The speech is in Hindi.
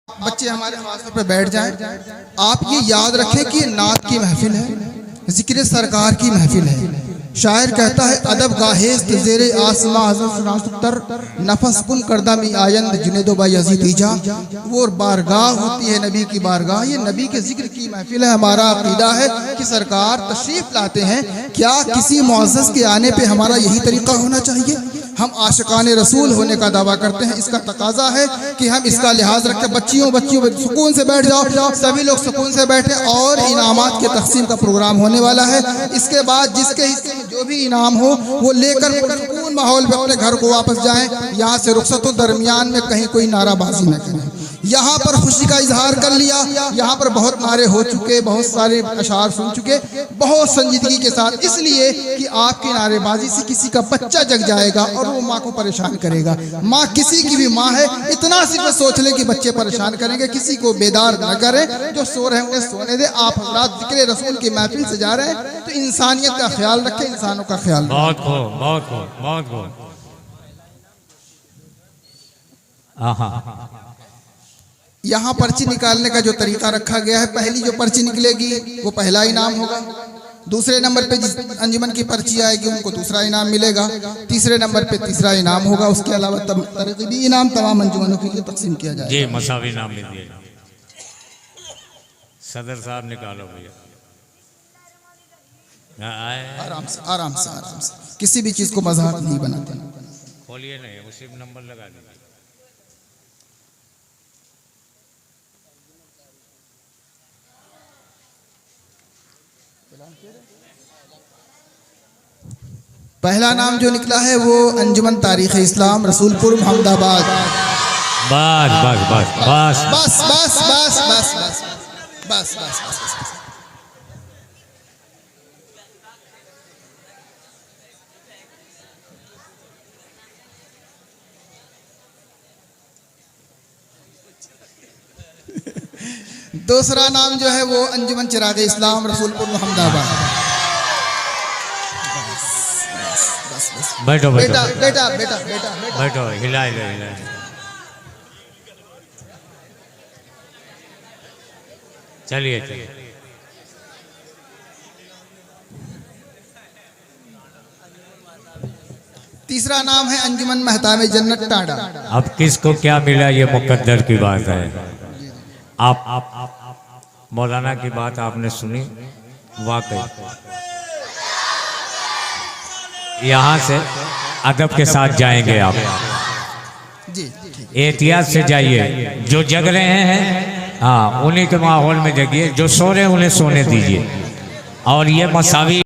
बच्चे हमारे खास पे बैठ जाएं। आप ये याद रखें कि ये नात की महफिल है, जिक्र सरकार की महफिल है। शायर कहता है अदब गाहेस्त ज़ेरे आसमां हज़र नफस कुन करदा मी आयंद जुनेदो बाई अज़ीज़ तीजा। वो बारगाह होती है नबी की बारगाह, ये नबी के जिक्र की महफिल है। हमारा अकीदा है कि सरकार तशरीफ लाते हैं, क्या किसी मुअज़्ज़ज़ के आने पे हमारा यही तरीका होना चाहिए? हम आशिकाने रसूल होने का दावा करते हैं, इसका तकाजा है कि हम इसका लिहाज रखें। बच्चियों सुकून से बैठ जाओ, सभी लोग सुकून से बैठे। और इनामात के तकसीम का प्रोग्राम होने वाला है। इसके बाद जिसके हिस्से में जो भी इनाम हो वो लेकर सुकून माहौल में अपने घर को वापस जाएं। यहाँ से रुखसतों दरमियान में कहीं कोई नाराबाजी न करें। यहाँ पर खुशी का इजहार कर लिया, यहाँ पर बहुत नारे हो चुके, बहुत सारे अशार सुन चुके, बहुत संजीदगी के साथ, इसलिए कि आपकी नारेबाजी से किसी का बच्चा जग जाएगा और वो माँ को परेशान करेगा। माँ किसी की भी माँ है, इतना सिर्फ सोच ले कि बच्चे परेशान करेंगे, किसी को बेदार न करें। जो सो रहे हैं उन्हें सोने दे। आप हज़रात जिक्र रसूल की महफिल से जा रहे हैं तो इंसानियत का ख्याल रखें, इंसानों का ख्याल रखें। यहाँ पर्ची निकालने का जो तरीका रखा गया है, पहली जो पर्ची निकलेगी वो पहला इनाम होगा। दूसरे नंबर पे जिस अंजुमन की पर्ची आएगी उनको दूसरा इनाम मिलेगा। तीसरे नंबर पे तीसरा इनाम होगा। उसके अलावा तरकीबी इनाम तमाम अंजुमनों के लिए तकसीम किया जाएगा। जी मसावी इनाम मिल दिए। सदर साहब निकालो भैया। आराम से आराम से आराम से, किसी भी चीज को मजाक नहीं बनाते। खोलिए नहीं, उसी में नंबर लगा दीजिए। पहला नाम जो निकला है वो अंजुमन तारीख इस्लाम रसूलपुर मोहम्मदाबाद। बस बस बस बस बस बस बस बस बस बस बस बस। दूसरा नाम जो है वो अंजुमन चिराग इस्लाम रसूलपुर मोहम्मदाबाद। बैठो बेटा बेटा बेटा बेटा बैठो, हिलाए हिलाए। चलिए चलिए। तीसरा नाम है अंजुमन महताब जन्नत टांडा। अब किसको क्या मिला ये मुकद्दर की बात है। आप मौलाना की बात आपने सुनी, वाकई यहाँ से अदब के साथ जाएंगे आप जी, एहतियात से जाइए। जो जग रहे हैं हाँ उन्हीं के माहौल में जगिए, जो सो रहे हैं उन्हें सोने दीजिए। और ये मसावी